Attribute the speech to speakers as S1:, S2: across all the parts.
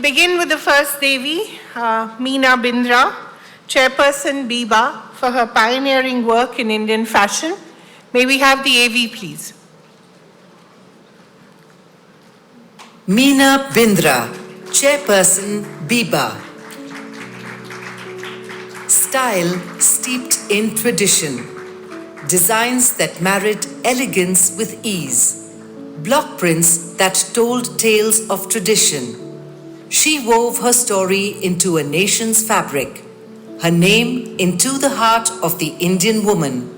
S1: begin with the first Devi, Meena Bindra, Chairperson Biba, for her pioneering work in Indian fashion. May we have the AV, please?
S2: Meena Bindra, Chairperson Biba. Style steeped in tradition. Designs that married elegance with ease. Block prints that told tales of tradition. She wove her story into a nation's fabric, her name into the heart of the Indian woman.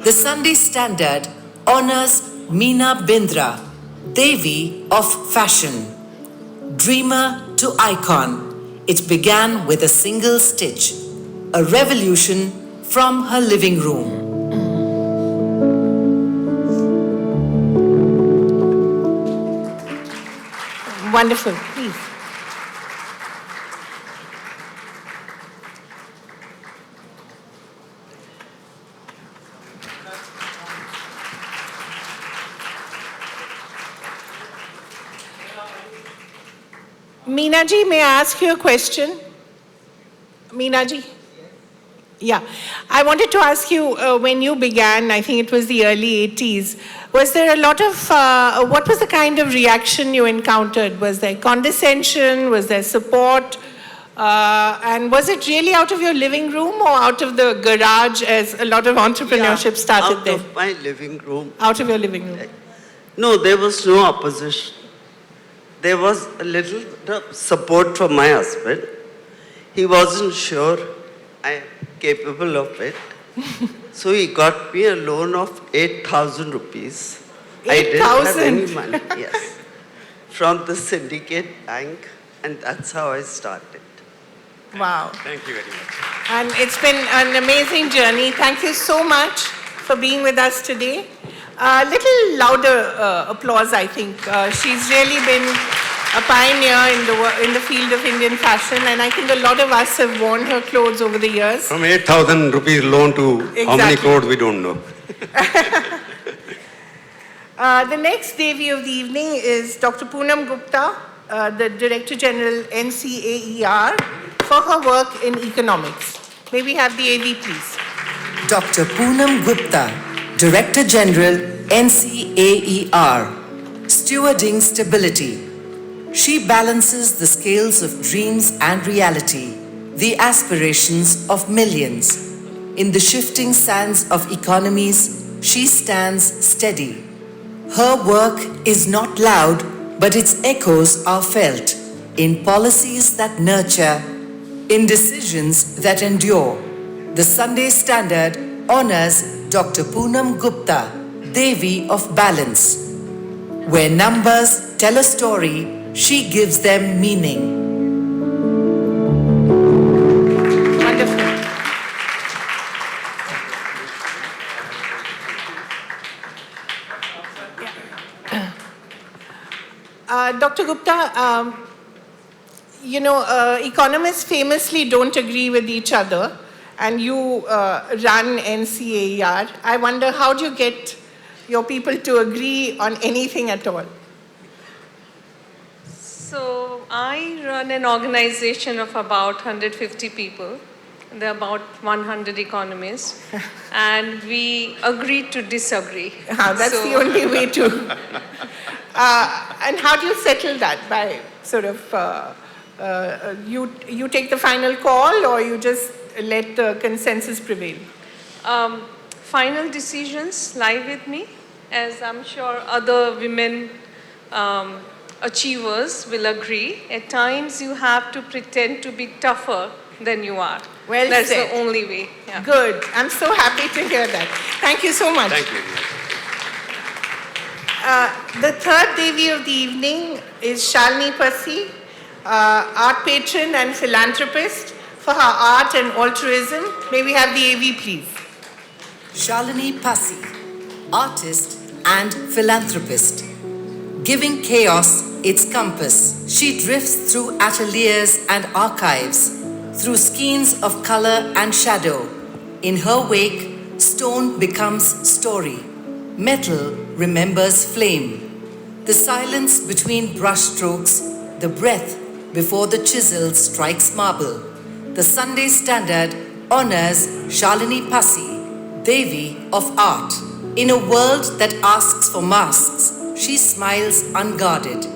S2: The Sunday Standard honors Meena Bindra, Devi of fashion. Dreamer to icon, it began with a single stitch, a revolution from her living room.
S1: Wonderful, please. Meena ji, may I ask you a question? Meena ji? Yeah. I wanted to ask you, when you began, I think it was the early 80s, was there a lot of, what was the kind of reaction you encountered? Was there condescension? Was there support? And was it really out of your living room or out of the garage, as a lot of entrepreneurship started there?
S3: Out of my living room.
S1: Out of your living room.
S3: No, there was no opposition. There was a little support from my husband. He wasn't sure I am capable of it. So he got me a loan of 8,000 rupees.
S1: 8,000?
S3: I didn't have any money, yes. From the syndicate bank, and that's how I started.
S1: Wow.
S4: Thank you very much.
S1: And it's been an amazing journey. Thank you so much for being with us today. A little louder applause, I think. She's really been a pioneer in the field of Indian fashion, and I think a lot of us have worn her clothes over the years.
S4: From 8,000 rupees loan to how many crores, we don't know.
S1: The next Devi of the evening is Dr. Poonam Gupta, the Director General, NCAER, for her work in economics. May we have the AV, please?
S2: Dr. Poonam Gupta, Director General, NCAER, Stewarding Stability. She balances the scales of dreams and reality, the aspirations of millions. In the shifting sands of economies, she stands steady. Her work is not loud, but its echoes are felt in policies that nurture, in decisions that endure. The Sunday Standard honors Dr. Poonam Gupta, Devi of Balance. Where numbers tell a story, she gives them meaning.
S1: Wonderful. Dr. Gupta, economists famously don't agree with each other, and you run NCAER. I wonder, how do you get your people to agree on anything at all?
S5: So I run an organization of about 150 people. There are about 100 economists, and we agree to disagree.
S1: That's the only way to. And how do you settle that? By sort of, you take the final call, or you just let the consensus prevail?
S5: Final decisions lie with me, as I'm sure other women achievers will agree. At times you have to pretend to be tougher than you are.
S1: Well
S5: That's
S1: said.
S5: the only way. Yeah.
S1: Good. I'm so happy to hear that. Thank you so much.
S4: Thank you.
S1: The third Devi of the evening is Shalini Pasi, art patron and philanthropist for her art and altruism. May we have the AV, please?
S2: Shalini Pasi, artist and philanthropist. Giving chaos its compass, she drifts through ateliers and archives, through skeins of color and shadow. In her wake, stone becomes story. Metal remembers flame. The silence between brushstrokes, the breath before the chisel strikes marble. The Sunday Standard honors Shalini Pasi, Devi of art. In a world that asks for masks, she smiles unguarded,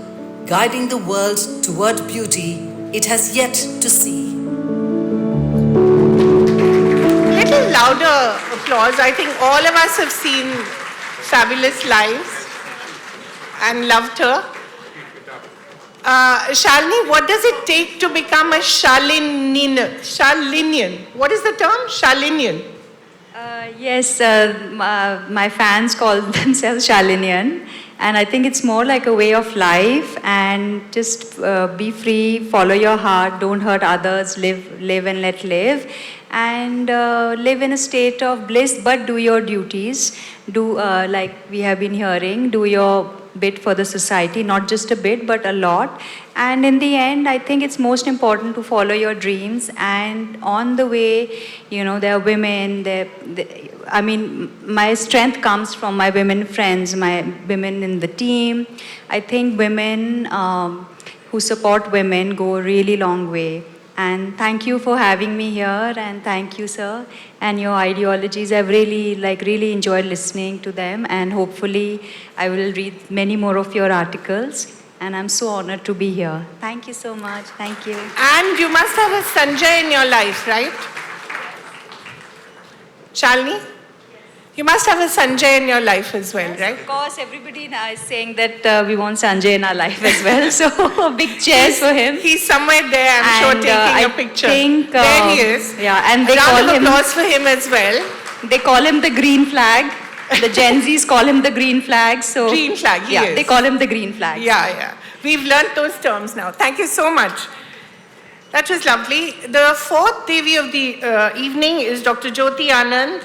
S2: guiding the world toward beauty it has yet to see.
S1: Little louder applause. I think all of us have seen Fabulous Lives and loved her. Shalini, what does it take to become a Shalinian? What is the term? Shalinian.
S6: Yes, my fans call themselves Shalinian, and I think it's more like a way of life. And just be free, follow your heart, don't hurt others, live and let live, and live in a state of bliss. But do your duties. Do like we have been hearing. Do your bit for the society, not just a bit, but a lot. And in the end, I think it's most important to follow your dreams. And on the way, there are women. I mean, my strength comes from my women friends, my women in the team. I think women who support women go a really long way. And thank you for having me here, and thank you, sir. And your ideologies, I've really enjoyed listening to them, and hopefully I will read many more of your articles. And I'm so honored to be here. Thank you so much. Thank you.
S1: And you must have a Sanjay in your life, right? Shalini? You must have a Sanjay in your life as well, right?
S6: Of course, everybody now is saying that we want Sanjay in our life as well. So big cheers for him.
S1: He's somewhere there, I'm sure, taking a picture.
S6: Think,
S1: there he is.
S6: Yeah, and they
S1: Round
S6: call
S1: of
S6: him.
S1: applause for him as well.
S6: They call him the green flag. The Gen Zs call him the green flag. So
S1: Green flag, he is.
S6: They call him the green flag.
S1: Yeah. We've learnt those terms now. Thank you so much. That was lovely. The fourth Devi of the evening is Dr. Jyoti Anand,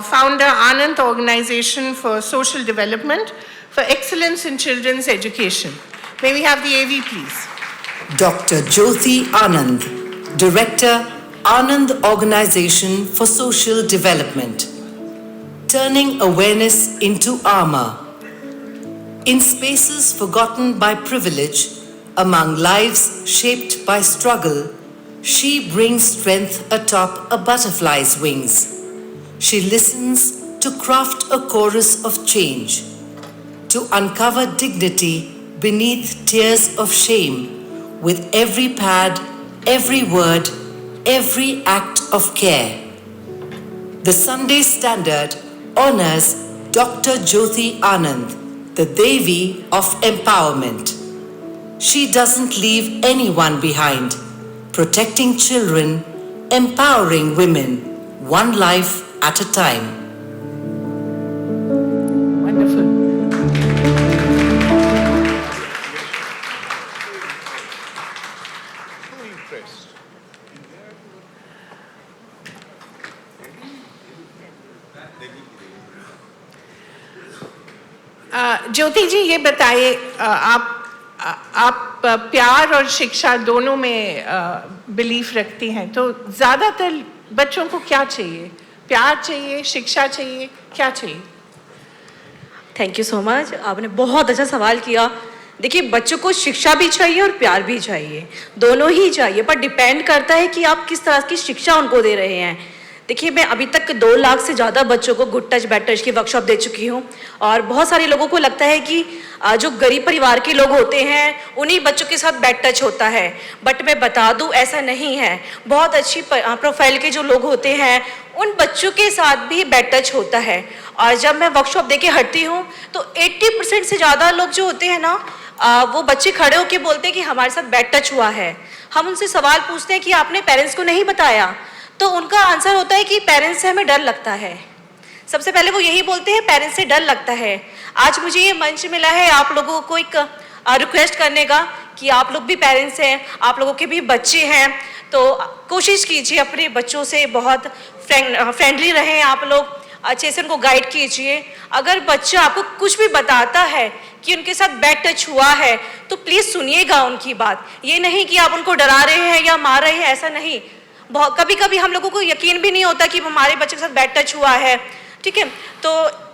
S1: founder Anand Organization for Social Development for Excellence in Children's Education. May we have the AV, please?
S2: Dr. Jyoti Anand, Director, Anand Organization for Social Development. Turning awareness into armor. In spaces forgotten by privilege, among lives shaped by struggle, she brings strength atop a butterfly's wings. She listens to craft a chorus of change, to uncover dignity beneath tears of shame, with every pad, every word, every act of care. The Sunday Standard honors Dr. Jyoti Anand, the Devi of Empowerment. She doesn't leave anyone behind, protecting children, empowering women, one life at a time.
S1: Wonderful. ज्योति जी ये बताइए आप प्यार और शिक्षा दोनों में belief रखती हैं तो ज़्यादातर बच्चों को क्या चाहिए प्यार चाहिए शिक्षा चाहिए क्या चाहिए
S7: थैंक यू सो मच आपने बहुत अच्छा सवाल किया देखिए बच्चों को शिक्षा भी चाहिए और प्यार भी चाहिए दोनों ही चाहिए पर डिपेंड करता है कि आप किस तरह की शिक्षा उनको दे रहे हैं देखिए मैं अभी तक 2 लाख से ज़्यादा बच्चों को गुड टच बैड टच की वर्कशॉप दे चुकी हूँ और बहुत सारे लोगों को लगता है कि जो गरीब परिवार के लोग होते हैं उन्हीं बच्चों के साथ बैड टच होता है बट मैं बता दूँ ऐसा नहीं है बहुत अच्छी प्रोफाइल के जो लोग होते हैं उन बच्चों के साथ भी बैड टच होता है और जब मैं वर्कशॉप दे के हटती हूँ तो 80% से ज़्यादा लोग जो होते हैं ना वो बच्चे खड़े होकर बोलते हैं कि हमारे साथ बैड टच हुआ है हम उनसे सवाल पूछते हैं कि आपने पेरेंट्स को नहीं बताया तो उनका आंसर होता है कि पेरेंट्स से हमें डर लगता है सबसे पहले वो यही बोलते हैं पेरेंट्स से डर लगता है आज मुझे ये मंच मिला है आप लोगों को एक रिक्वेस्ट करने का कि आप लोग भी पेरेंट्स हैं आप लोगों के भी बच्चे हैं तो कोशिश कीजिए अपने बच्चों से बहुत फ्रेंडली रहें आप लोग अच्छे से उनको गाइड कीजिए अगर बच्चा आपको कुछ भी बताता है कि उनके साथ बैड टच हुआ है तो प्लीज़ सुनिएगा उनकी बात ये नहीं कि आप उनको डरा रहे हैं या मार रहे हैं ऐसा नहीं बहुत कभी कभी हम लोगों को यकीन भी नहीं होता कि हमारे बच्चे के साथ बैड टच हुआ है ठीक है तो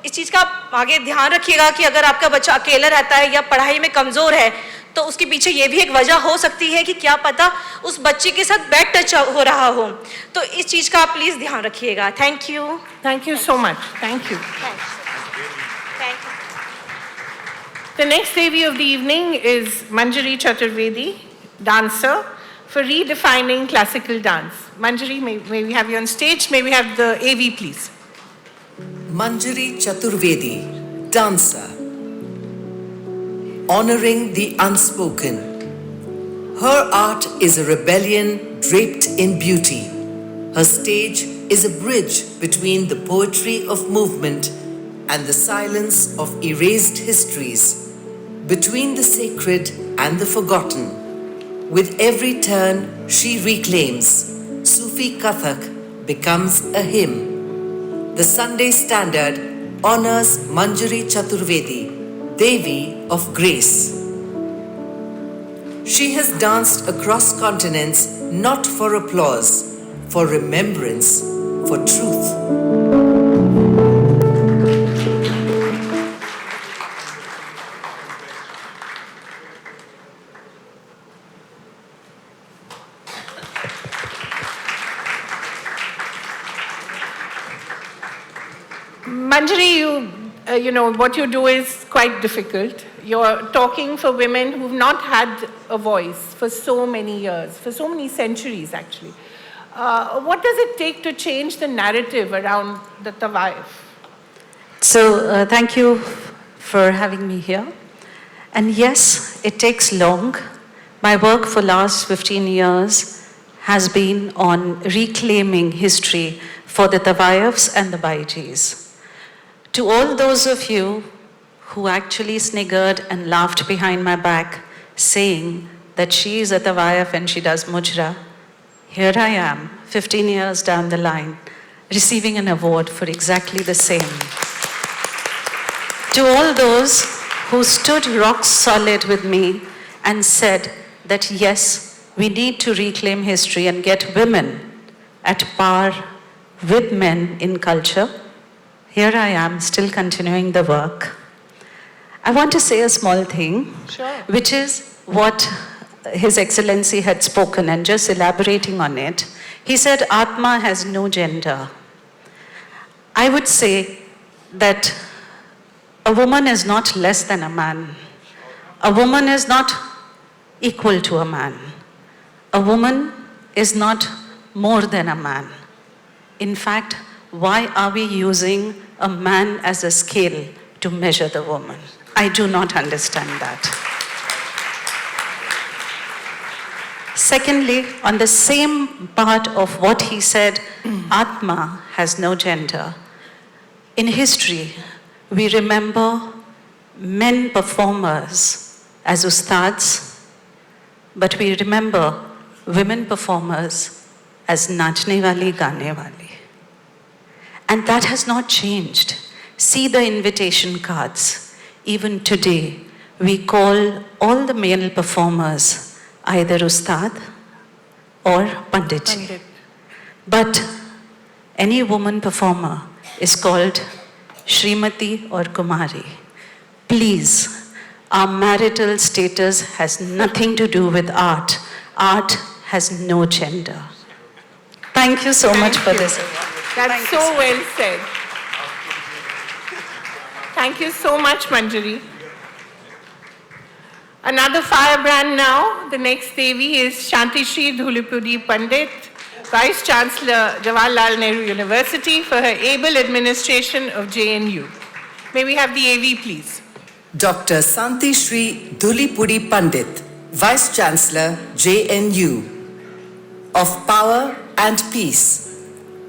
S7: इस चीज़ का आप आगे ध्यान रखिएगा कि अगर आपका बच्चा अकेला रहता है या पढ़ाई में कमज़ोर है तो उसके पीछे ये भी एक वजह हो सकती है कि क्या पता उस बच्चे के साथ बैड टच हो रहा हो। तो इस चीज़ का आप प्लीज़ ध्यान रखिएगा। Thank you.
S1: Thank you so much. Thank you.
S7: Thank you.
S1: The next Devi of the evening is Manjari Chaturvedi, dancer, for redefining classical dance. Manjari, may we have you on stage? May we have the AV, please?
S2: Manjari Chaturvedi, dancer. Honoring the unspoken. Her art is a rebellion draped in beauty. Her stage is a bridge between the poetry of movement and the silence of erased histories, between the sacred and the forgotten. With every turn she reclaims, Sufi Kathak becomes a hymn. The Sunday Standard honors Manjari Chaturvedi, Devi of Grace. She has danced across continents not for applause, for remembrance, for truth.
S1: Manjari, you know, what you do is quite difficult. You're talking for women who've not had a voice for so many years, for so many centuries, actually. What does it take to change the narrative around the Tawaif?
S8: So, thank you for having me here. And yes, it takes long. My work for last 15 years has been on reclaiming history for the Tawaifs and the Baijis. To all those of you who actually sniggered and laughed behind my back, saying that she is a Tawaif and she does mujra, here I am, 15 years down the line, receiving an award for exactly the same. To all those who stood rock solid with me and said that yes, we need to reclaim history and get women at par with men in culture, here I am still continuing the work. I want to say a small thing, which is what His Excellency had spoken, and just elaborating on it. He said Atma has no gender. I would say that a woman is not less than a man. A woman is not equal to a man. A woman is not more than a man. In fact, why are we using a man as a scale to measure the woman? I do not understand that. Secondly, on the same part of what he said, Atma has no gender. In history, we remember men performers as ustads, but we remember women performers as nachne wali, gaane wali. And that has not changed. See the invitation cards. Even today, we call all the male performers either Ustad or Panditji. But any woman performer is called Shrimati or Kumari. Please, our marital status has nothing to do with art. Art has no gender. Thank you so much for this award.
S1: That's so well said. Thank you so much, Manjari. Another firebrand now. The next Devi is Shanti Shri Dhulipudi Pandit, Vice Chancellor, Jawaharlal Nehru University, for her able administration of JNU. May we have the AV, please?
S2: Dr. Santi Shri Dhulipudi Pandit, Vice Chancellor, JNU. Of power and peace.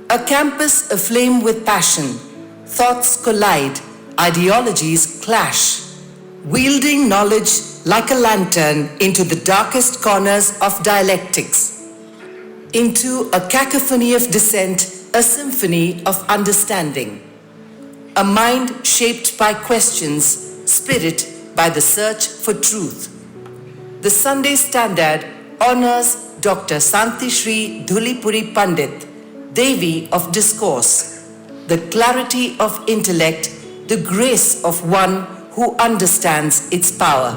S2: A campus aflame with passion. Thoughts collide, ideologies clash. Wielding knowledge like a lantern into the darkest corners of dialectics. Into a cacophony of dissent, a symphony of understanding. A mind shaped by questions, spirit by the search for truth. The Sunday Standard honors Dr. Santi Shri Dhulipudi Pandit, Devi of discourse, the clarity of intellect, the grace of one who understands its power.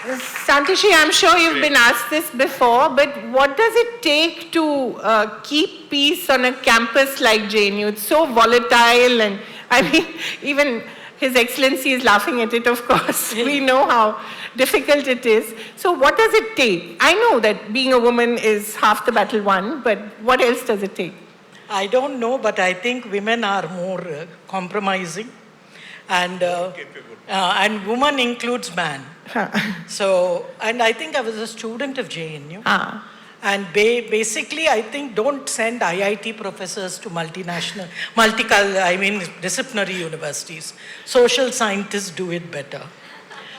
S1: Santoshi, I'm sure you've been asked this before, but what does it take to keep peace on a campus like JNU? It's so volatile, and I mean, even His Excellency is laughing at it, of course. We know how difficult it is. So what does it take? I know that being a woman is half the battle won, but what else does it take?
S9: I don't know, but I think women are more compromising, and woman includes man. So, and I think I was a student of JNU. And basically, I think don't send IIT professors to disciplinary universities. Social scientists do it better.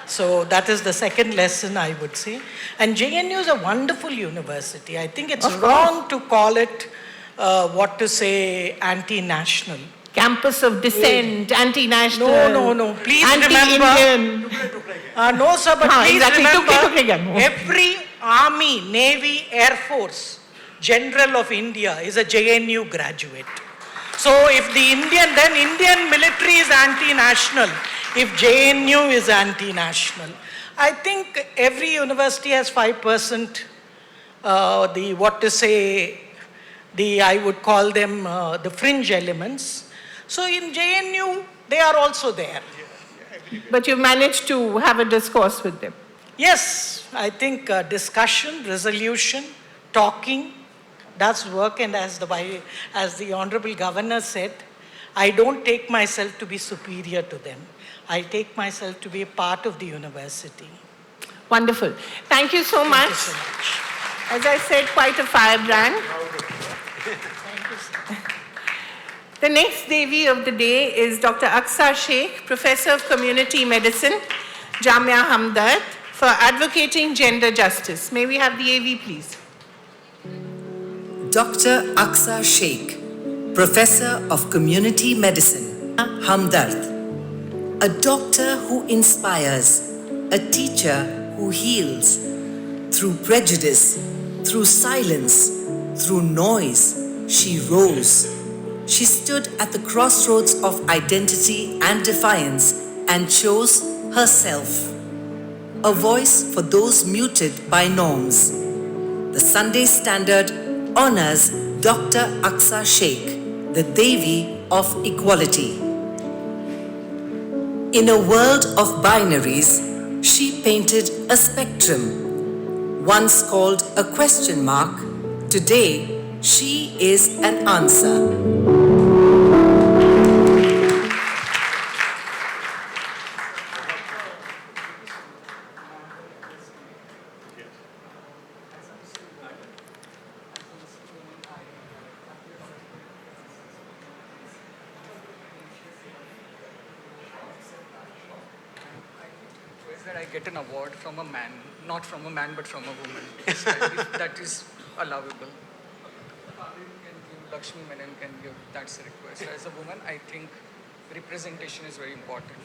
S9: So that is the second lesson I would say. And JNU is a wonderful university. I think it's wrong to call it, anti-national.
S1: Campus of dissent, anti-national.
S9: No. Please
S1: anti-Indian.
S9: remember. No, sir, but please
S1: exactly.
S9: remember, every Army, Navy, Air Force General of India is a JNU graduate. So if the Indian military is anti-national, if JNU is anti-national. I think every university has 5%, I would call them the fringe elements. So in JNU, they are also there.
S1: But you managed to have a discourse with them.
S9: Yes, I think discussion, resolution, talking, that's work. And as the Honorable Governor said, I don't take myself to be superior to them. I take myself to be a part of the university.
S1: Wonderful. Thank you so much.
S9: Thank you so much.
S1: As I said, quite a firebrand. The next Devi of the day is Dr. Aqsa Sheikh, Professor of Community Medicine, Jamia Hamdard, for advocating gender justice. May we have the AV, please?
S2: Dr. Aqsa Sheikh, Professor of Community Medicine, Hamdard. A doctor who inspires, a teacher who heals. Through prejudice, through silence, through noise, she rose. She stood at the crossroads of identity and defiance and chose herself. A voice for those muted by norms. The Sunday Standard honors Dr. Aqsa Sheikh, the Devi of Equality. In a world of binaries, she painted a spectrum. Once called a question mark, today she is an answer.
S10: That I get an award from a man, not from a man, but from a woman. If that is allowable. Kaveri can give, Lakshmi Menon can give, that's a request. As a woman, I think representation is very important.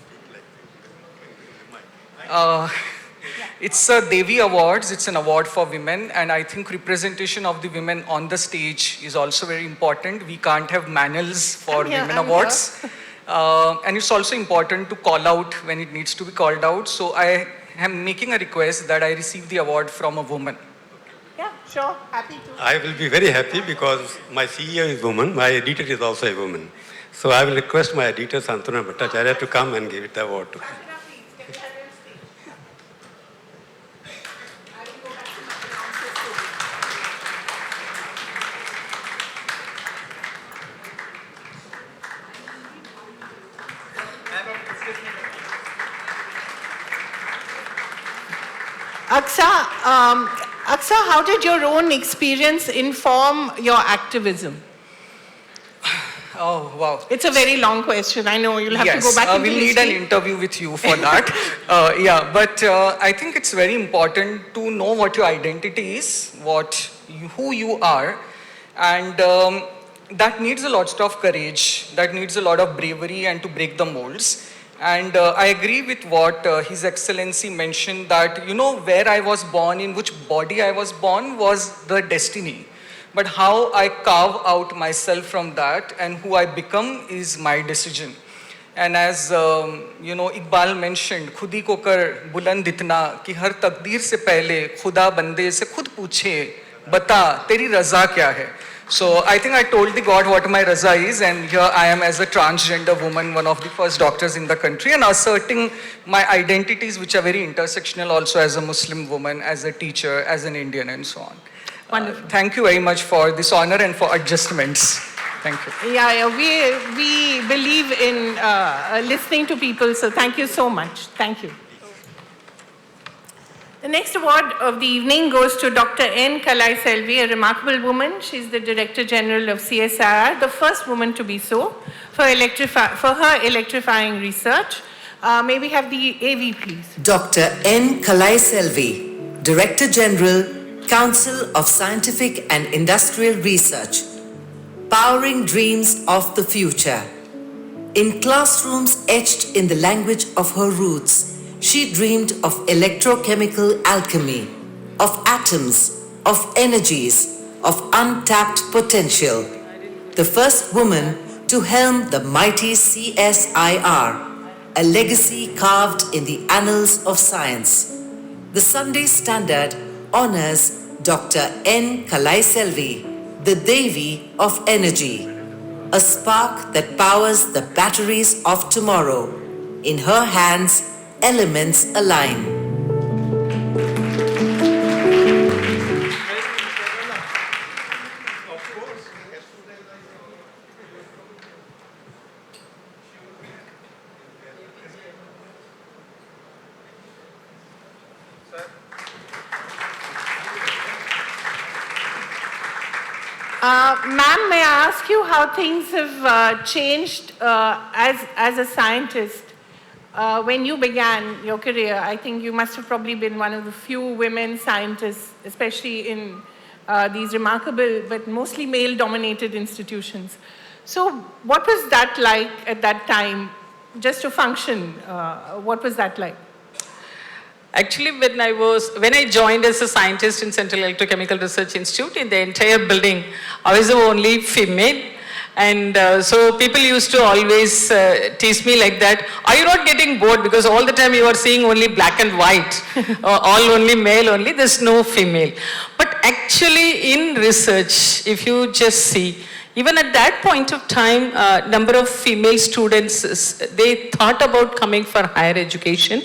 S10: It's a Devi Awards, it's an award for women, and I think representation of the women on the stage is also very important. We can't have manuals for women awards. And it's also important to call out when it needs to be called out. So I am making a request that I receive the award from a woman.
S1: Yeah, sure. Happy to.
S4: I will be very happy because my CEO is woman, my editor is also a woman. So I will request my editor, Santana Bhattacharya, to come and give it the award to me.
S1: Aqsa, how did your own experience inform your activism?
S10: Oh, wow.
S1: It's a very long question. I know you'll have to go back into
S10: we'll need
S1: history.
S10: an interview with you for that. But I think it's very important to know what your identity is, who you are, and that needs a lot of courage, that needs a lot of bravery and to break the molds. And I agree with what His Excellency mentioned that, where I was born, in which body I was born was the destiny. But how I carve out myself from that and who I become is my decision. And as Iqbal mentioned, खुद ही को कर बुलंद इतना कि हर तकदीर से पहले खुदा बंदे से खुद पूछे बता तेरी रजा क्या है. So I think I told the God what my raza is, and here I am as a transgender woman, one of the first doctors in the country, and asserting my identities which are very intersectional also as a Muslim woman, as a teacher, as an Indian and so on.
S1: Wonderful.
S10: Thank you very much for this honor and for adjustments. Thank you.
S1: Yeah, we believe in listening to people, so thank you so much. Thank you. The next award of the evening goes to Dr. N. Kalai Selvi, a remarkable woman. She's the Director General of CSIR, the first woman to be so, for her electrifying research. May we have the AV, please?
S2: Dr. N. Kalai Selvi, Director General, Council of Scientific and Industrial Research, powering dreams of the future. In classrooms etched in the language of her roots, she dreamed of electrochemical alchemy, of atoms, of energies, of untapped potential. The first woman to helm the mighty CSIR, a legacy carved in the annals of science. The Sunday Standard honors Dr. N. Kalai Selvi, the Devi of energy, a spark that powers the batteries of tomorrow. In her hands, elements align.
S1: Ma'am, may I ask you how things have changed as a scientist? When you began your career, I think you must have probably been one of the few women scientists, especially in these remarkable but mostly male-dominated institutions. So what was that like at that time, just to function? What was that like?
S11: Actually, when I joined as a scientist in Central Electrochemical Research Institute, in the entire building, I was the only female. And so people used to always tease me like that. Are you not getting bored? Because all the time you are seeing only black and white, all only male only, there's no female. But actually in research, if you just see, even at that point of time, number of female students, they thought about coming for higher education.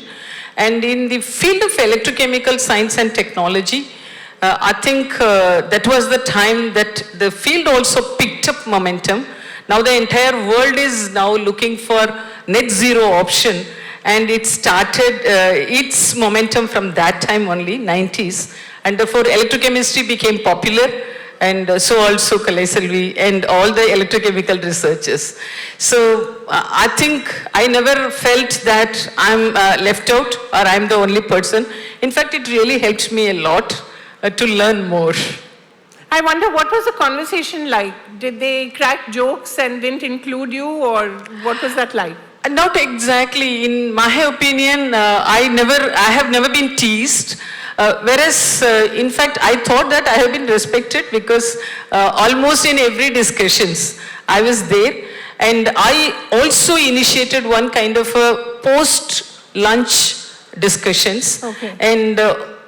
S11: And in the field of electrochemical science and technology, I think that was the time that the field also picked up momentum. Now the entire world is now looking for net zero option, and it started its momentum from that time only, 90s. And therefore electrochemistry became popular, and so also Kalai Selvi and all the electrochemical researchers. So I think I never felt that I'm left out or I'm the only person. In fact, it really helped me a lot to learn more.
S1: I wonder, what was the conversation like? Did they crack jokes and didn't include you, or what was that like?
S11: Not exactly. In my opinion, I have never been teased. Whereas, in fact, I thought that I have been respected because almost in every discussions I was there, and I also initiated one kind of a post-lunch discussions.
S1: Okay.
S11: And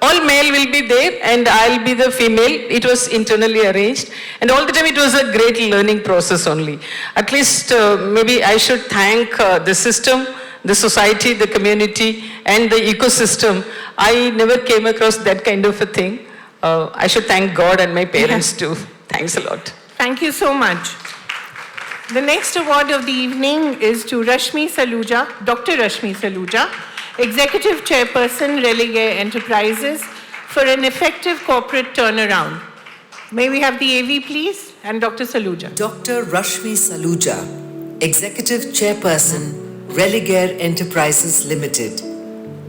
S11: all male will be there and I'll be the female. It was internally arranged, and all the time it was a great learning process only. At least maybe I should thank the system, the society, the community and the ecosystem. I never came across that kind of a thing. I should thank God and my parents too. Thanks a lot.
S1: Thank you so much. The next award of the evening is to Rashmi Saluja, Dr. Rashmi Saluja, Executive Chairperson, Religare Enterprises, for an effective corporate turnaround. May we have the AV, please, and Dr. Saluja.
S2: Dr. Rashmi Saluja, Executive Chairperson, Religare Enterprises Limited,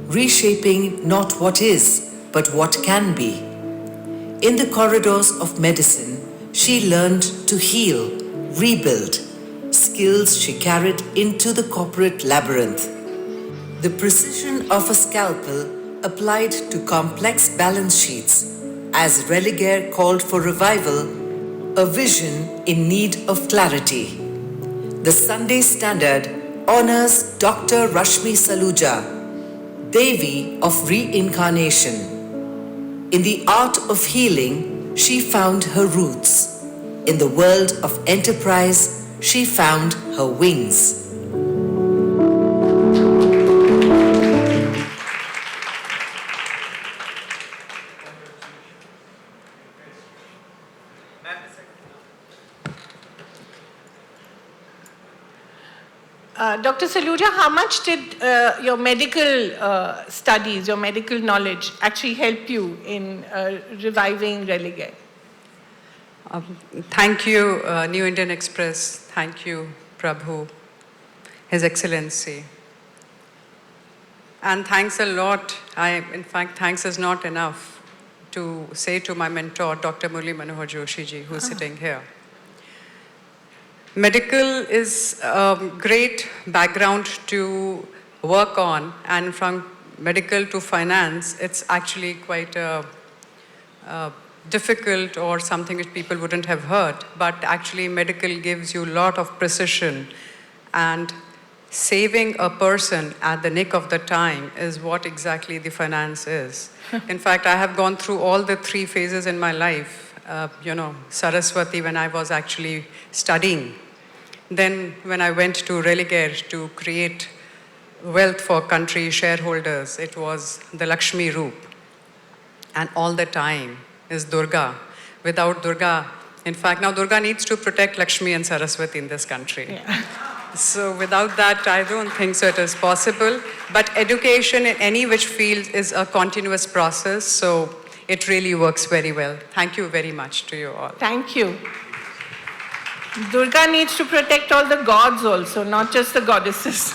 S2: reshaping not what is, but what can be. In the corridors of medicine, she learned to heal, rebuild, skills she carried into the corporate labyrinth. The precision of a scalpel applied to complex balance sheets, as Religare called for revival, a vision in need of clarity. The Sunday Standard honors Dr. Rashmi Saluja, Devi of Reincarnation. In the art of healing, she found her roots. In the world of enterprise, she found her wings.
S1: Dr. Saluja, how much did your medical studies, your medical knowledge actually help you in reviving Religare?
S12: Thank you, New Indian Express. Thank you, Prabhu, His Excellency. And thanks a lot. In fact, thanks is not enough to say to my mentor, Dr. Murli Manohar Joshi ji, who is sitting here. Medical is a great background to work on, and from medical to finance, it's actually quite difficult or something which people wouldn't have heard, but actually medical gives you a lot of precision, and saving a person at the nick of the time is what exactly the finance is. In fact, I have gone through all the 3 phases in my life. Saraswati when I was actually studying. Then when I went to Religare to create wealth for country shareholders, it was the Lakshmi Roop. And all the time is Durga. Without Durga, in fact, now Durga needs to protect Lakshmi and Saraswati in this country. Yeah. So without that, I don't think so it is possible. But education in any which field is a continuous process, so it really works very well. Thank you very much to you all.
S1: Thank you. Durga needs to protect all the gods also, not just the goddesses.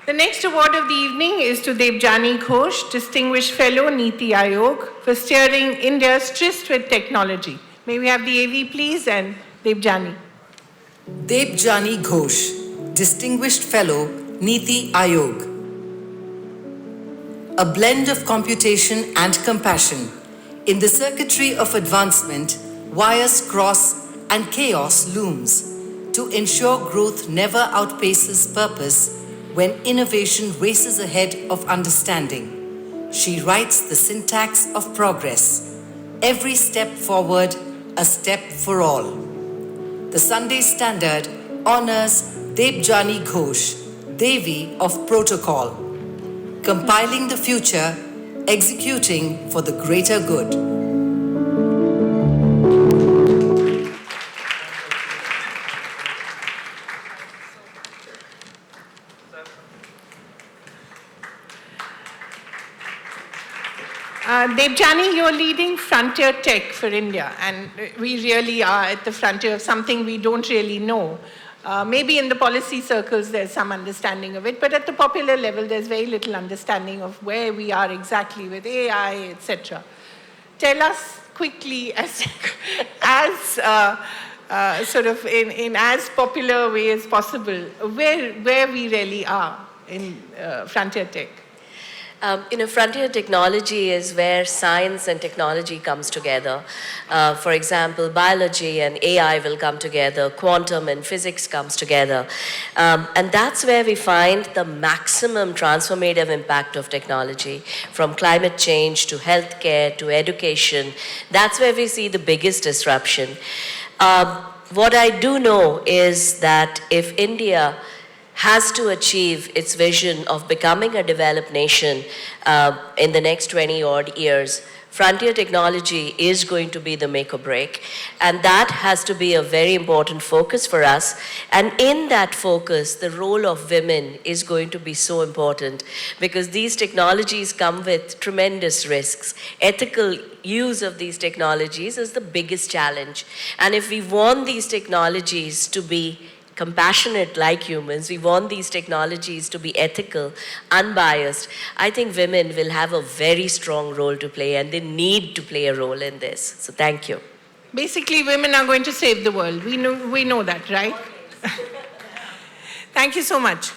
S1: The next award of the evening is to Debjani Ghosh, Distinguished Fellow, Niti Aayog, for steering India's tryst with technology. May we have the AV, please, and Debjani.
S2: Debjani Ghosh, Distinguished Fellow, Niti Aayog. A blend of computation and compassion. In the circuitry of advancement, wires cross and chaos looms. To ensure growth never outpaces purpose when innovation races ahead of understanding. She writes the syntax of progress. Every step forward, a step for all. The Sunday Standard honors Debjani Ghosh, Devi of Protocol. Compiling the future, executing for the greater good.
S1: Debjani, you're leading frontier tech for India, and we really are at the frontier of something we don't really know. Maybe in the policy circles there's some understanding of it, but at the popular level there's very little understanding of where we are exactly with AI, etc. Tell us quickly, as sort of in as popular way as possible, where we really are in frontier tech.
S13: Frontier technology is where science and technology comes together. For example, biology and AI will come together, quantum and physics comes together. And that's where we find the maximum transformative impact of technology, from climate change to healthcare to education. That's where we see the biggest disruption. What I do know is that if India has to achieve its vision of becoming a developed nation in the next 20 odd years, frontier technology is going to be the make or break. And that has to be a very important focus for us. And in that focus, the role of women is going to be so important, because these technologies come with tremendous risks. Ethical use of these technologies is the biggest challenge. And if we want these technologies to be compassionate like humans, we want these technologies to be ethical, unbiased, I think women will have a very strong role to play, and they need to play a role in this. So thank you.
S1: Basically, women are going to save the world. We know that, right? Thank you so much.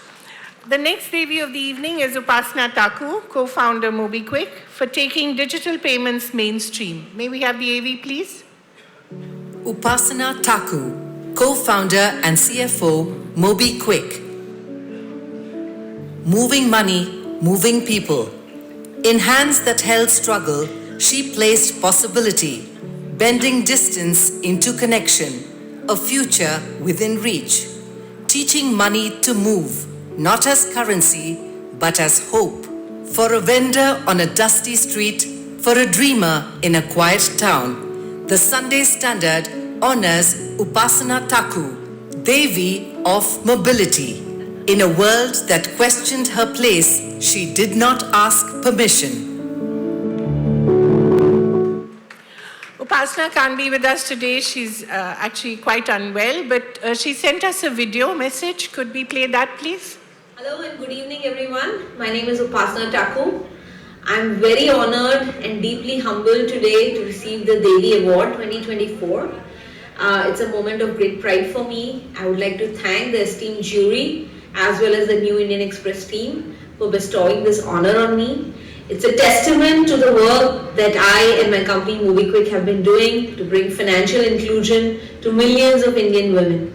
S1: The next Devi of the evening is Upasana Taku, co-founder MobiKwik, for taking digital payments mainstream. May we have the AV, please?
S2: Upasana Taku, co-founder and CFO, MobiKwik. Moving money, moving people. In hands that held struggle, she placed possibility, bending distance into connection, a future within reach, teaching money to move, not as currency, but as hope. For a vendor on a dusty street, for a dreamer in a quiet town, the Sunday Standard honors Upasana Taku, Devi of mobility. In a world that questioned her place, she did not ask permission.
S1: Upasana can't be with us today. She's actually quite unwell, but she sent us a video message. Could we play that, please?
S14: Hello and good evening, everyone. My name is Upasana Taku. I'm very honored and deeply humbled today to receive the Devi Award 2024. It's a moment of great pride for me. I would like to thank the esteemed jury as well as the New Indian Express team for bestowing this honor on me. It's a testament to the work that I and my company MobiKwik have been doing to bring financial inclusion to millions of Indian women.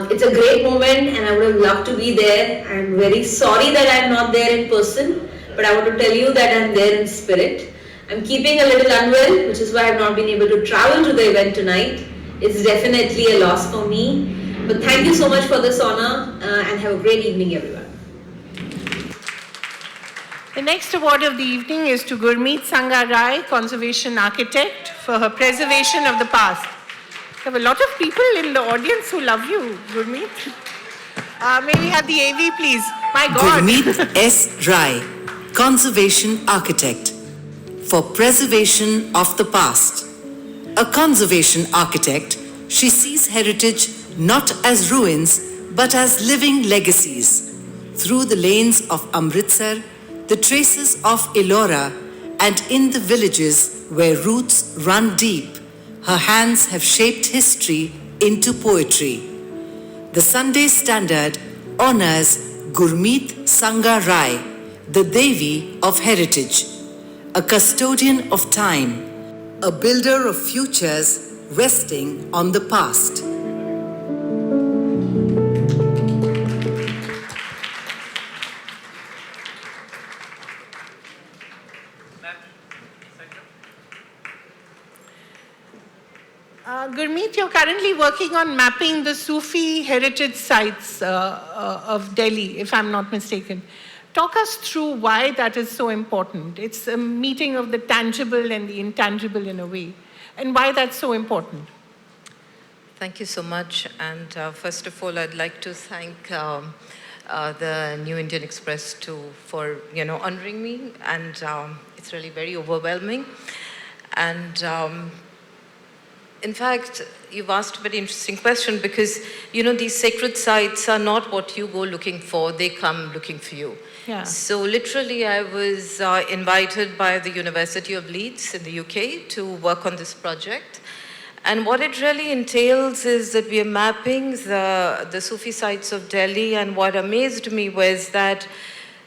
S14: It's a great moment and I would have loved to be there. I'm very sorry that I'm not there in person, but I want to tell you that I'm there in spirit. I'm keeping a little unwell, which is why I've not been able to travel to the event tonight. It's definitely a loss for me. But thank you so much for this honor and have a great evening, everyone.
S1: The next award of the evening is to Gurmeet Sangha Rai, Conservation Architect, for her preservation of the past. We have a lot of people in the audience who love you, Gurmeet. May we have the AV, please? My God.
S2: Gurmeet S. Rai, Conservation Architect, for preservation of the past. A conservation architect, she sees heritage not as ruins, but as living legacies. Through the lanes of Amritsar, the traces of Ellora, and in the villages where roots run deep, her hands have shaped history into poetry. The Sunday Standard honors Gurmeet Sangha Rai, the Devi of heritage, a custodian of time, a builder of futures resting on the past.
S1: Gurmeet, you're currently working on mapping the Sufi heritage sites of Delhi, if I'm not mistaken. Talk us through why that is so important. It's a meeting of the tangible and the intangible in a way, and why that's so important.
S15: Thank you so much. And first of all, I'd like to thank the New Indian Express for honoring me, and it's really very overwhelming. And in fact, you've asked a very interesting question because, these sacred sites are not what you go looking for, they come looking for you.
S1: Yeah.
S15: So literally, I was invited by the University of Leeds in the UK to work on this project. And what it really entails is that we are mapping the Sufi sites of Delhi, and what amazed me was that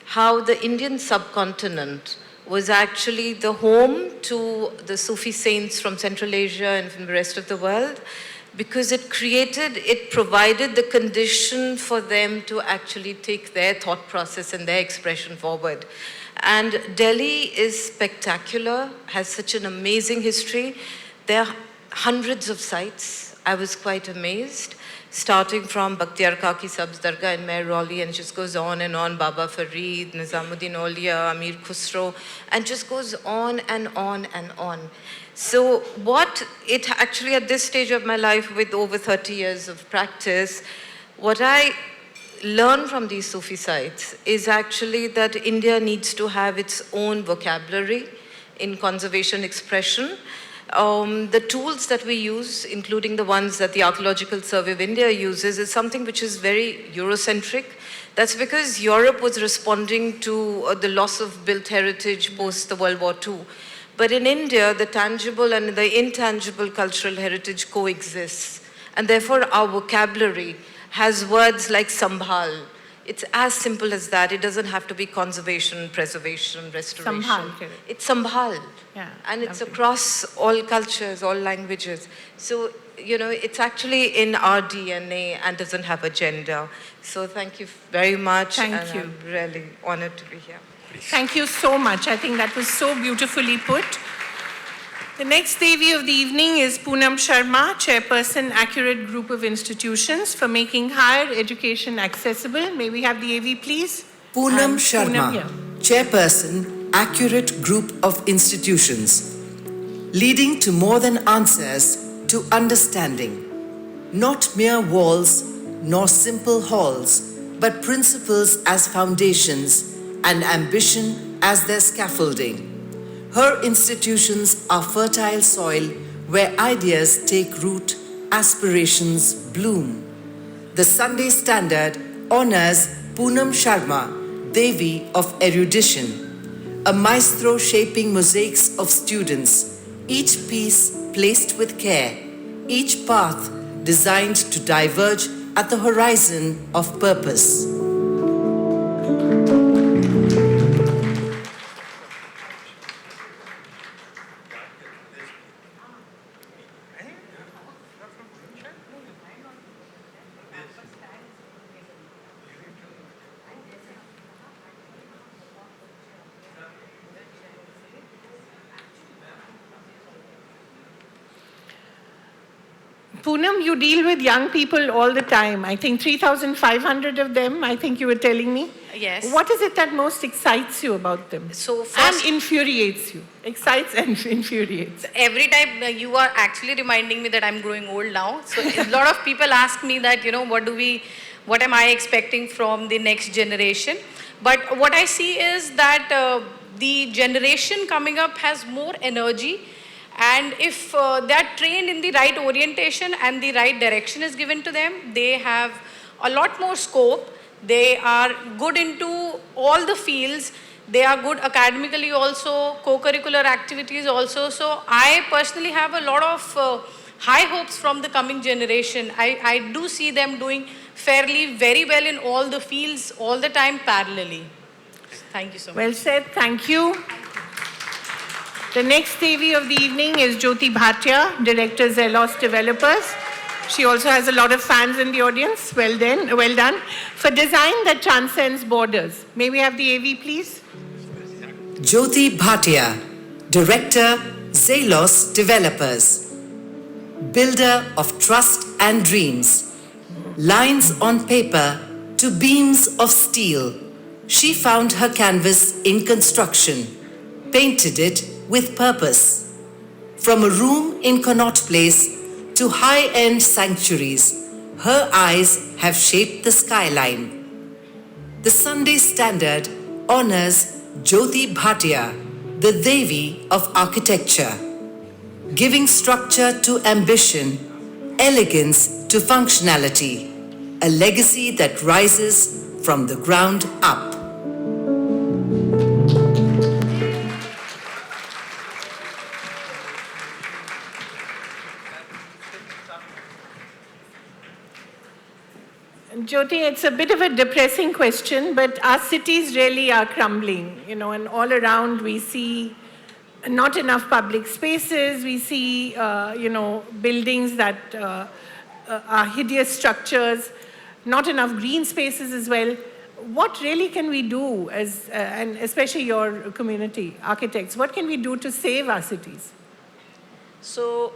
S15: how the Indian subcontinent was actually the home to the Sufi saints from Central Asia and from the rest of the world, because it provided the condition for them to actually take their thought process and their expression forward. And Delhi is spectacular, has such an amazing history. There are hundreds of sites. I was quite amazed, starting from Bakhtiyar Kaki Sabz Dargah in Mehrauli, and just goes on and on, Baba Farid, Nizamuddin Auliya, Amir Khusro, and just goes on and on and on. So what it actually, at this stage of my life with over 30 years of practice, what I learn from these Sufi sites is actually that India needs to have its own vocabulary in conservation expression. The tools that we use, including the ones that the Archaeological Survey of India uses, is something which is very Eurocentric. That's because Europe was responding to the loss of built heritage post the World War II. But in India, the tangible and the intangible cultural heritage coexists. And therefore, our vocabulary has words like sambhal, It's as simple as that. It doesn't have to be conservation, preservation, restoration.
S1: Sambhal, correct.
S15: It's Sambhal.
S1: Yeah,
S15: And it's
S1: lovely.
S15: across all cultures, all languages. So, it's actually in our DNA and doesn't have a gender. So thank you very much.
S1: Thank
S15: and
S1: you.
S15: I'm really honored to be here.
S1: Thank you so much. I think that was so beautifully put. The next Devi of the evening is Poonam Sharma, Chairperson, Accurate Group of Institutions, for making higher education accessible. May we have the AV, please?
S2: Poonam
S1: And
S2: Sharma,
S1: Poonam here.
S2: Chairperson, Accurate Group of Institutions. Leading to more than answers, to understanding. Not mere walls, nor simple halls, but principles as foundations and ambition as their scaffolding. Her institutions are fertile soil where ideas take root, aspirations bloom. The Sunday Standard honors Poonam Sharma, Devi of Erudition, a maestro shaping mosaics of students, each piece placed with care, each path designed to diverge at the horizon of purpose.
S1: Poonam, you deal with young people all the time. I think 3,500 of them, I think you were telling me.
S7: Yes.
S1: What is it that most excites you about them?
S7: So first,
S1: And infuriates you. Excites and infuriates.
S7: every time you are actually reminding me that I'm growing old now. So a lot of people ask me that, what am I expecting from the next generation? But what I see is that the generation coming up has more energy. And if they are trained in the right orientation and the right direction is given to them, they have a lot more scope. They are good into all the fields. They are good academically also, co-curricular activities also. So I personally have a lot of high hopes from the coming generation. I do see them doing fairly very well in all the fields all the time parallelly. Thank you so much.
S1: Well said. Thank you. The next Devi of the evening is Jyoti Bhatia, Director, Zelos Developers. She also has a lot of fans in the audience. Well done. For design that transcends borders. May we have the AV, please?
S2: Jyoti Bhatia, Director, Zelos Developers. Builder of trust and dreams. Lines on paper to beams of steel. She found her canvas in construction, painted it with purpose. From a room in Connaught Place to high-end sanctuaries, her eyes have shaped the skyline. The Sunday Standard honors Jyoti Bhatia, the Devi of architecture, giving structure to ambition, elegance to functionality, a legacy that rises from the ground up.
S1: Jyoti, it's a bit of a depressing question, but our cities really are crumbling, and all around we see not enough public spaces. We see, buildings that are hideous structures, not enough green spaces as well. What really can we do and especially your community, architects, what can we do to save our cities?
S16: So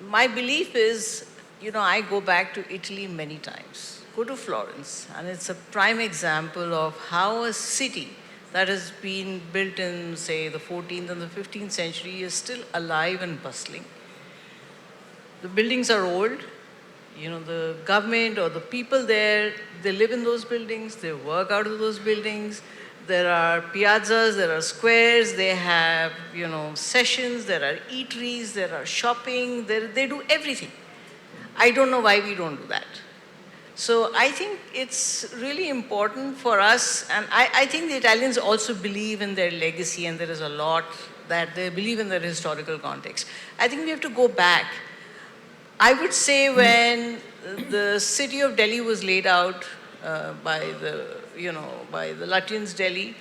S16: my belief is, I go back to Italy many times, go to Florence, and it's a prime example of how a city that has been built in, say, the 14th and the 15th century is still alive and bustling. The buildings are old. The government or the people there, they live in those buildings, they work out of those buildings. There are piazzas, there are squares, they have, sessions, there are eateries, there are shopping, they do everything. I don't know why we don't do that. So I think it's really important for us, and I think the Italians also believe in their legacy, and there is a lot that they believe in their historical context. I think we have to go back. I would say when the city of Delhi was laid out by the Lutyens Delhi.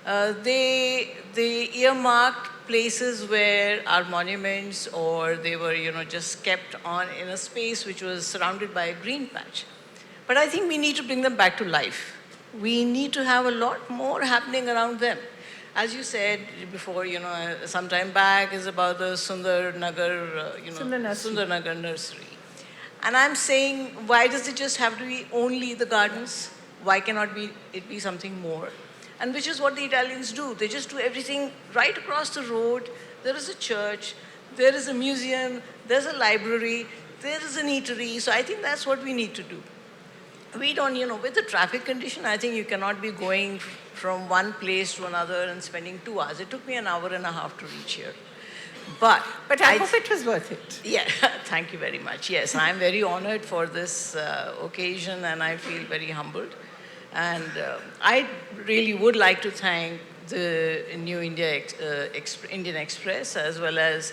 S16: They earmarked places where our monuments, or they were just kept on in a space which was surrounded by a green patch. But I think we need to bring them back to life. We need to have a lot more happening around them. As you said before, some time back is about the Sundar Nagar Nursery. And I'm saying, why does it just have to be only the gardens? Why cannot it be something more? And which is what the Italians do. They just do everything right across the road. There is a church, there is a museum, there's a library, there is an eatery. So I think that's what we need to do. We don't, with the traffic condition, I think you cannot be going from one place to another and spending 2 hours. It took me an hour and a half to reach here. But
S1: I hope it was worth it.
S16: Yeah, thank you very much. Yes, I'm very honored for this occasion, and I feel very humbled. And I really would like to thank the New India Indian Express, as well as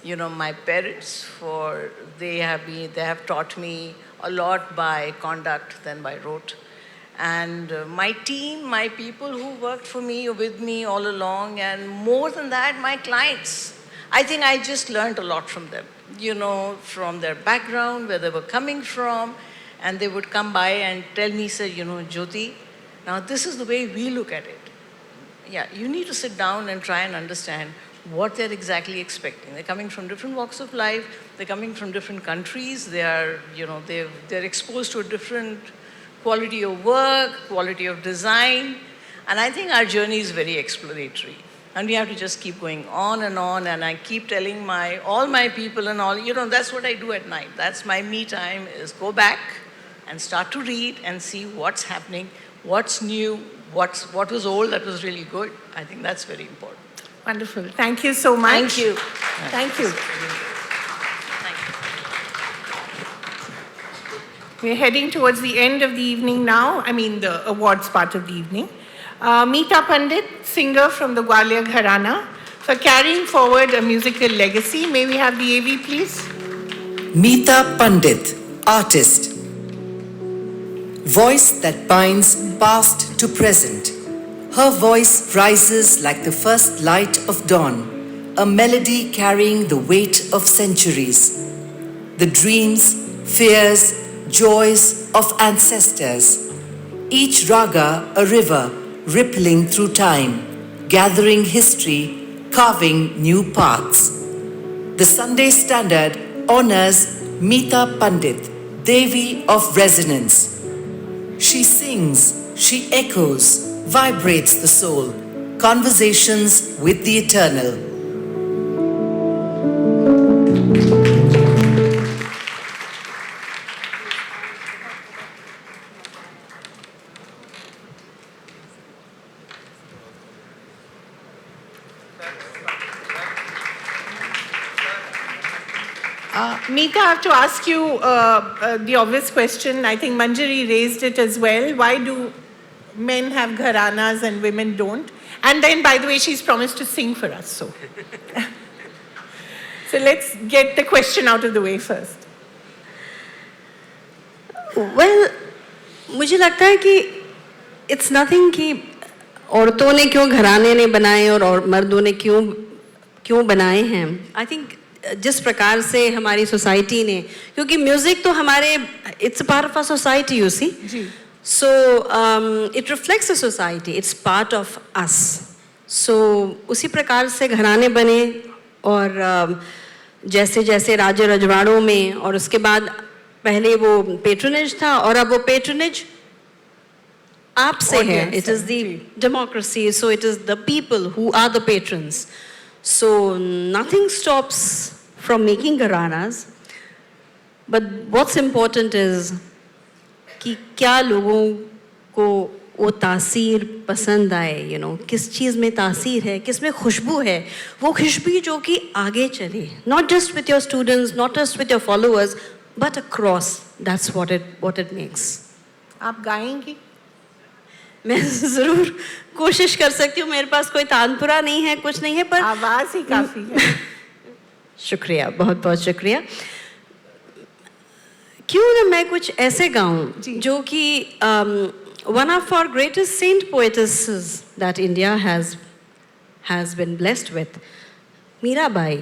S16: my parents, for they have taught me a lot by conduct than by rote. And my team, my people who worked for me or with me all along, and more than that, my clients. I think I just learned a lot from them, from their background, where they were coming from, and they would come by and tell me, say, Jyoti, now this is the way we look at it. Yeah, you need to sit down and try and understand what they're exactly expecting. They're coming from different walks of life, they're coming from different countries, they're exposed to a different quality of work, quality of design, and I think our journey is very exploratory. And we have to just keep going on, and I keep telling all my people and all, that's what I do at night. That's my me time, is go back and start to read and see what's happening, what's new, what was old that was really good. I think that's very important.
S1: Wonderful. Thank you so much.
S16: Thank you.
S1: Thank you. We're heading towards the end of the evening now. I mean, the awards part of the evening. Meeta Pandit, singer from the Gwalior Gharana, for carrying forward a musical legacy. May we have the AV, please?
S2: Meeta Pandit, artist. Voice that binds past to present. Her voice rises like the first light of dawn, a melody carrying the weight of centuries. The dreams, fears, joys of ancestors. Each raga a river rippling through time, gathering history, carving new paths. The Sunday Standard honors Meeta Pandit, Devi of Resonance. She sings, she echoes, vibrates the soul, conversations with the eternal.
S1: Meeta, I have to ask you the obvious question. I think Manjari raised it as well. Why do men have gharanas and women don't? And then, by the way, she's promised to sing for us. So let's get the question out of the way first.
S17: Well, मुझे लगता है कि it's nothing कि औरतों ने क्यों घराने नहीं बनाए और मर्दों ने क्यों बनाए हैं. I think जिस प्रकार से हमारी सोसाइटी ने, क्योंकि म्यूजिक तो हमारे it's a part of our society, you see. So it reflects the society. It's part of us. So उसी प्रकार से घराने बने और जैसे जैसे राज्य रजवाड़ों में और उसके बाद पहले वो patronage था और अब वो patronage आपसे है. It is the democracy. So it is the people who are the patrons. So nothing stops from making gharanas. But what's important is कि क्या लोगों को वो तासीर पसंद आए, किस चीज़ में तासीर है, किस में खुशबू है, वो खुशबू जो कि आगे चले, not just with your students, not just with your followers, but across. That's what it makes.
S1: आप गाएंगी?
S17: मैं ज़रूर कोशिश कर सकती हूँ. मेरे पास कोई तानपुरा नहीं है, कुछ नहीं है, पर
S1: आवाज़ ही काफ़ी है.
S17: शुक्रिया, बहुत बहुत शुक्रिया. क्यों ना मैं कुछ ऐसे गाऊं जो कि one of our greatest saint poetesses that India has been blessed with, Mirabai.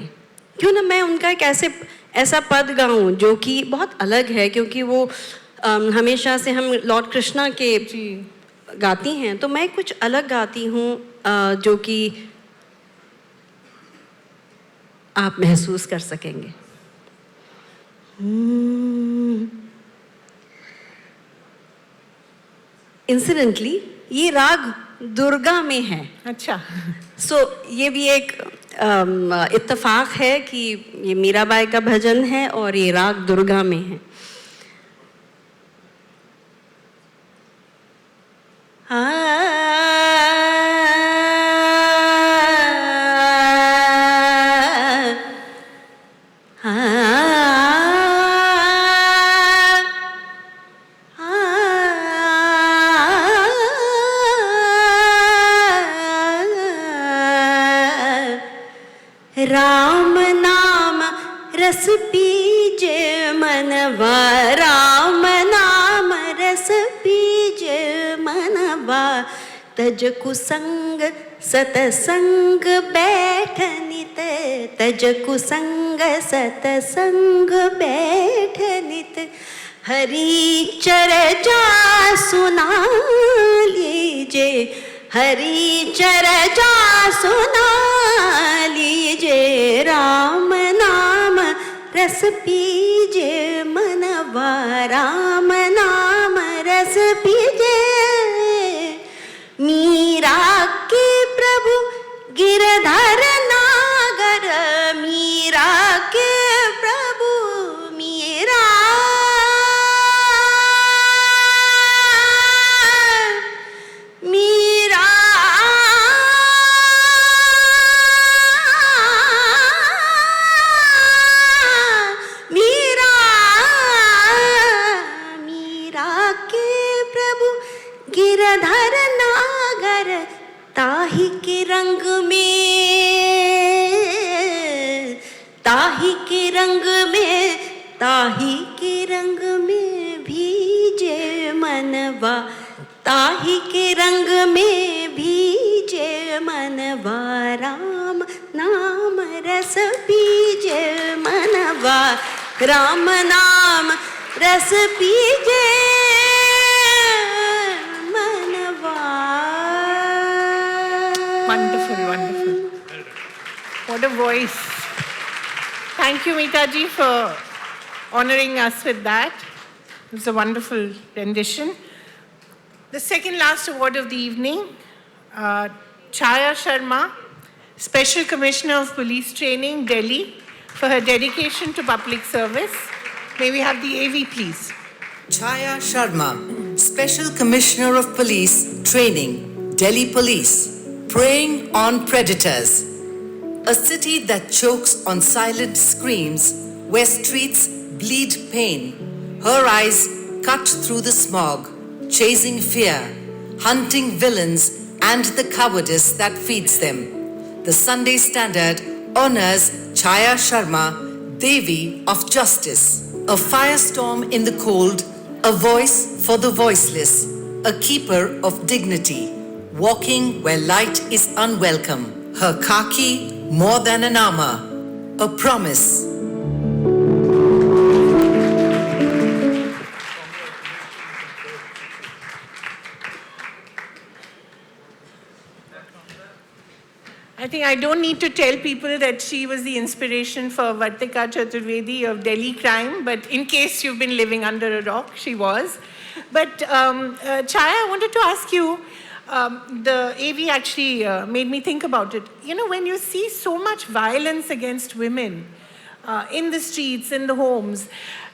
S17: क्यों ना मैं उनका एक ऐसा पद गाऊं जो कि बहुत अलग है, क्योंकि वो हमेशा से हम लॉर्ड कृष्णा के गाती हैं, तो मैं कुछ अलग गाती हूँ जो कि आप महसूस कर सकेंगे. इंसिडेंटली ये राग दुर्गा में है.
S1: अच्छा.
S17: ये भी एक इत्तेफाक है कि ये मीराबाई का भजन है और ये राग दुर्गा में है. राम नाम रस पीजे मनवा, राम नाम रस पीजे मनवा, तज कुसंग सतसंग बैठ नित, तज कुसंग सतसंग बैठ नित, हरि चर्चा सुना लीजे, हरि चर्चा सुना लीजे, राम नाम रस पीजे मनवा, राम नाम रस पीजे. मीरा के प्रभु गिरधर नागर, मीरा के प्रभु मीरा, मीरा मीरा मीरा के प्रभु गिरधर नागर, ताही के रंग में, ताही के रंग में, ताही के रंग में भीजे मनवा, ताही के रंग में भीजे मनवा, राम नाम रस पीजे मनवा, राम नाम रस पीजे मनवा.
S1: Wonderful, wonderful. What a voice. Thank you, Meeta ji, for honoring us with that. It was a wonderful rendition. The second last award of the evening, Chaya Sharma, Special Commissioner of Police Training, Delhi, for her dedication to public service. May we have the AV, please?
S2: Chaya Sharma, Special Commissioner of Police Training, Delhi Police, preying on predators. A city that chokes on silent screams, where streets bleed pain. Her eyes cut through the smog, chasing fear, hunting villains and the cowardice that feeds them. The Sunday Standard honors Chaya Sharma, Devi of Justice. A firestorm in the cold, a voice for the voiceless, a keeper of dignity, walking where light is unwelcome. Her khaki, more than an armor, a promise.
S1: I think I don't need to tell people that she was the inspiration for Vartika Chaturvedi of Delhi crime, but in case you've been living under a rock, she was. But Chaya, I wanted to ask you, the AV actually made me think about it. You know, when you see so much violence against women in the streets, in the homes,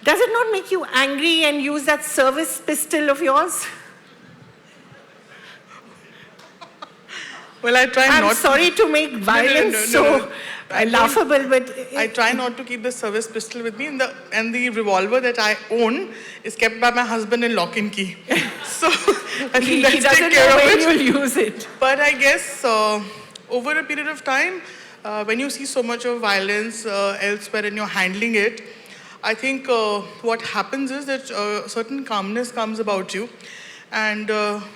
S1: does it not make you angry and use that service pistol of yours?
S18: Well, I try not.
S1: I'm sorry to make violence so laughable, but
S18: I try not to keep the service pistol with me, and the revolver that I own is kept by my husband in lock and key. So I think
S1: he
S18: that's
S1: doesn't
S18: take care
S1: know
S18: of
S1: when
S18: it.
S1: you'll use it.
S18: But I guess over a period of time, when you see so much of violence elsewhere and you're handling it, I think what happens is that certain calmness comes about you, and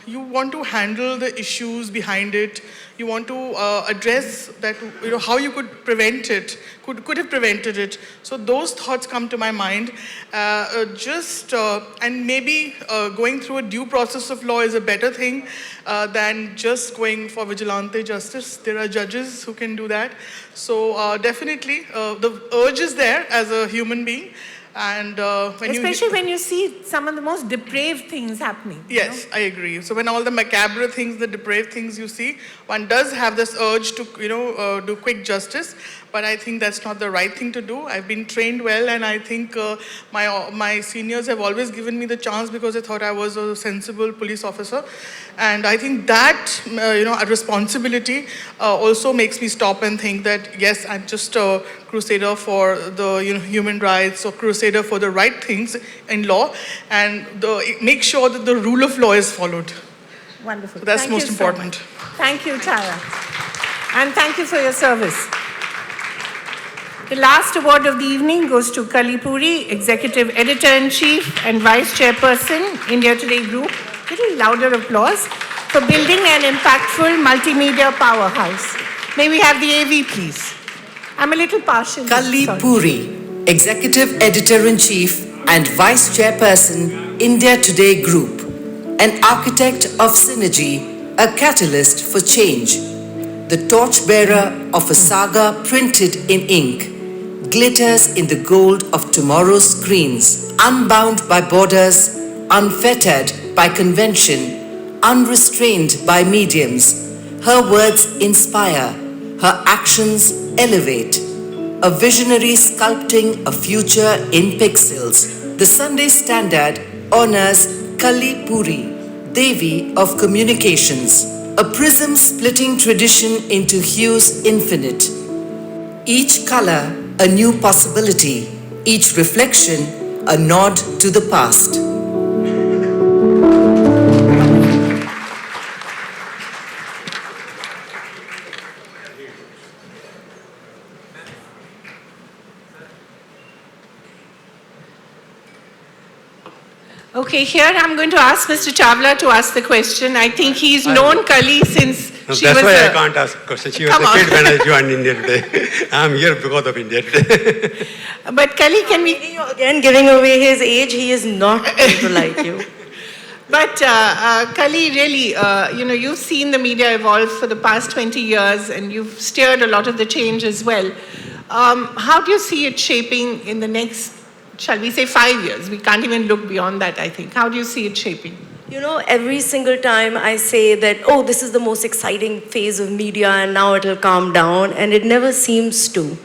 S18: you want to handle the issues behind it. You want to address that, how you could prevent it, could have prevented it. So those thoughts come to my mind. And maybe going through a due process of law is a better thing than just going for vigilante justice. There are judges who can do that. So definitely, the urge is there as a human being. And
S1: especially when you see some of the most depraved things happening.
S18: Yes, I agree. So when all the macabre things, the depraved things you see, one does have this urge to, do quick justice. But I think that's not the right thing to do. I've been trained well, and I think my seniors have always given me the chance because they thought I was a sensible police officer. And I think that, a responsibility also makes me stop and think that, yes, I'm just a crusader for the human rights, or crusader for the right things in law, and make sure that the rule of law is followed.
S1: Wonderful.
S18: So that's
S1: Thank
S18: most
S1: you so
S18: important.
S1: much. Thank you, Chaya. And thank you for your service. The last award of the evening goes to Kali Puri, Executive Editor-in-Chief and Vice Chairperson, India Today Group. Little louder applause for building an impactful multimedia powerhouse. May we have the AV, please? I'm a little partial.
S2: Kali Puri, Executive Editor-in-Chief and Vice Chairperson, India Today Group. An architect of synergy, a catalyst for change. The torchbearer of a saga printed in ink, glitters in the gold of tomorrow's screens, unbound by borders, unfettered by convention, unrestrained by mediums. Her words inspire, her actions elevate. A visionary sculpting a future in pixels. The Sunday Standard honors Kali Puri, Devi of Communications, a prism-splitting tradition into hues infinite. Each color, a new possibility. Each reflection, a nod to the past.
S1: Okay, here I'm going to ask Mr. Chawla to ask the question. I think he's known Kali since she
S4: that's
S1: was
S4: why I can't ask a question. She was a kid when I joined India Today. I'm here because of India Today.
S1: But Kali, can we...
S7: Again, giving away his age, he is not going to like you.
S1: But Kali, really, you've seen the media evolve for the past 20 years, and you've steered a lot of the change as well. How do you see it shaping in the next, shall we say, 5 years? We can't even look beyond that, I think. How do you see it shaping?
S7: Every single time I say that, oh, this is the most exciting phase of media and now it'll calm down, and it never seems to.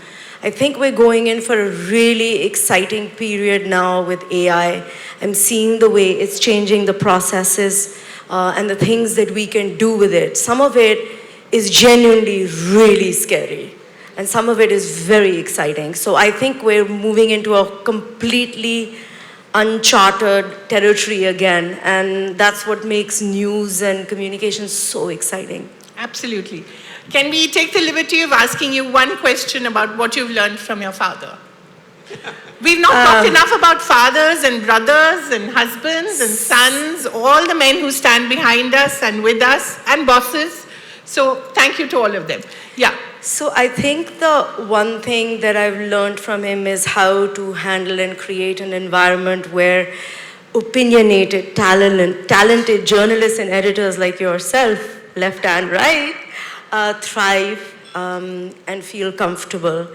S7: I think we're going in for a really exciting period now with AI. I'm seeing the way it's changing the processes and the things that we can do with it. Some of it is genuinely really scary, and some of it is very exciting. So I think we're moving into a completely uncharted territory again, and that's what makes news and communication so exciting.
S1: Absolutely. Can we take the liberty of asking you one question about what you've learned from your father? We've not talked enough about fathers and brothers and husbands and sons, all the men who stand behind us and with us, and bosses. So thank you to all of them. Yeah.
S7: So I think the one thing that I've learned from him is how to handle and create an environment where opinionated, talented journalists and editors like yourself, left and right, thrive and feel comfortable.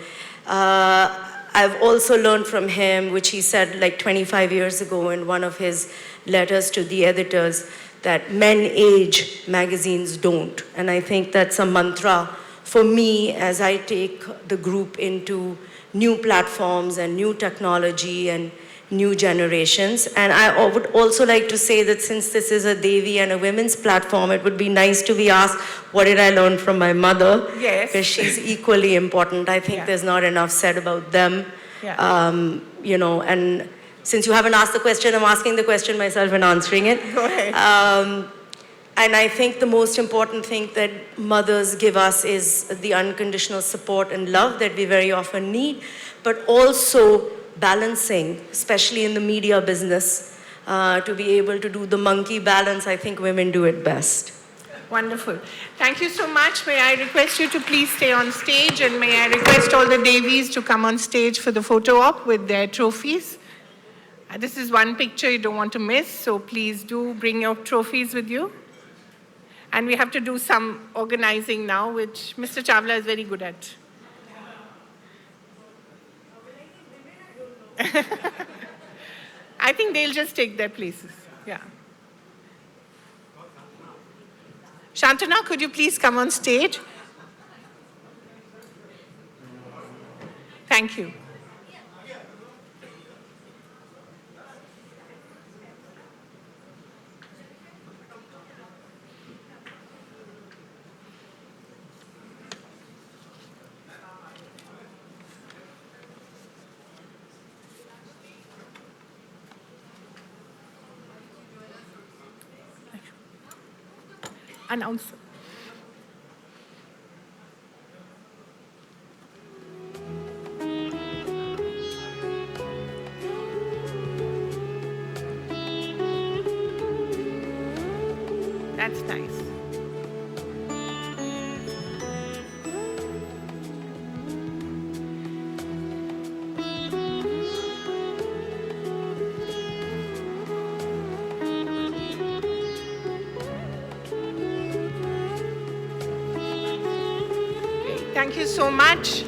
S7: I've also learned from him, which he said like 25 years ago in one of his letters to the editors, that men age, magazines don't. And I think that's a mantra for me as I take the group into new platforms and new technology and new generations. And I would also like to say that since this is a Devi and a women's platform, it would be nice to be asked, what did I learn from my mother?
S1: Yes.
S7: Because she's equally important. I think there's not enough said about them.
S1: Yeah.
S7: And since you haven't asked the question, I'm asking the question myself and answering it.
S1: Go ahead.
S7: And I think the most important thing that mothers give us is the unconditional support and love that we very often need, but also balancing, especially in the media business, to be able to do the monkey balance. I think women do it best.
S1: Wonderful. Thank you so much. May I request you to please stay on stage, and may I request all the Davies to come on stage for the photo op with their trophies. This is one picture you don't want to miss, so please do bring your trophies with you. And we have to do some organizing now, which Mr. Chawla is very good at. I think they'll just take their places. Yeah. Shantanu, could you please come on stage? Thank you. Announce. That's nice. Thank you so much.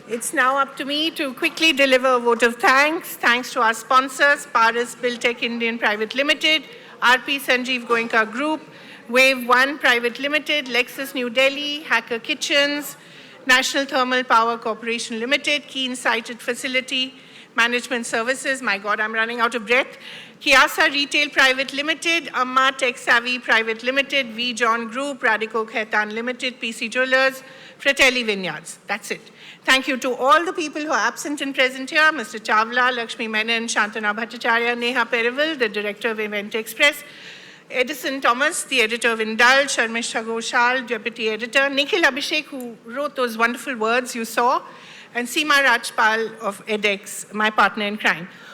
S1: It's now up to me to quickly deliver a vote of thanks. Thanks to our sponsors, Paris Buildtech Indian Private Limited, RP Sanjeev Goenka Group, Wave One Private Limited, Lexus New Delhi, Hacker Kitchens, National Thermal Power Corporation Limited, Keen Sighted Facility Management Services, my God, I'm running out of breath, Kiasa Retail Private Limited, Amma Tech Savvy Private Limited, V. John Group, Radico Khaitan Limited, PC Jewelers, Fratelli Vineyards. That's it. Thank you to all the people who are absent and present here, Mr. Chawla, Lakshmi Menon, Shantanu Bhattacharya, Neha Perival, the Director of Event Express, Edison Thomas, the editor of Indulge, Sharmisha Ghoshal, Deputy Editor, Nikhil Abhishek, who wrote those wonderful words you saw, and Seema Rajpal of edX, my partner in crime.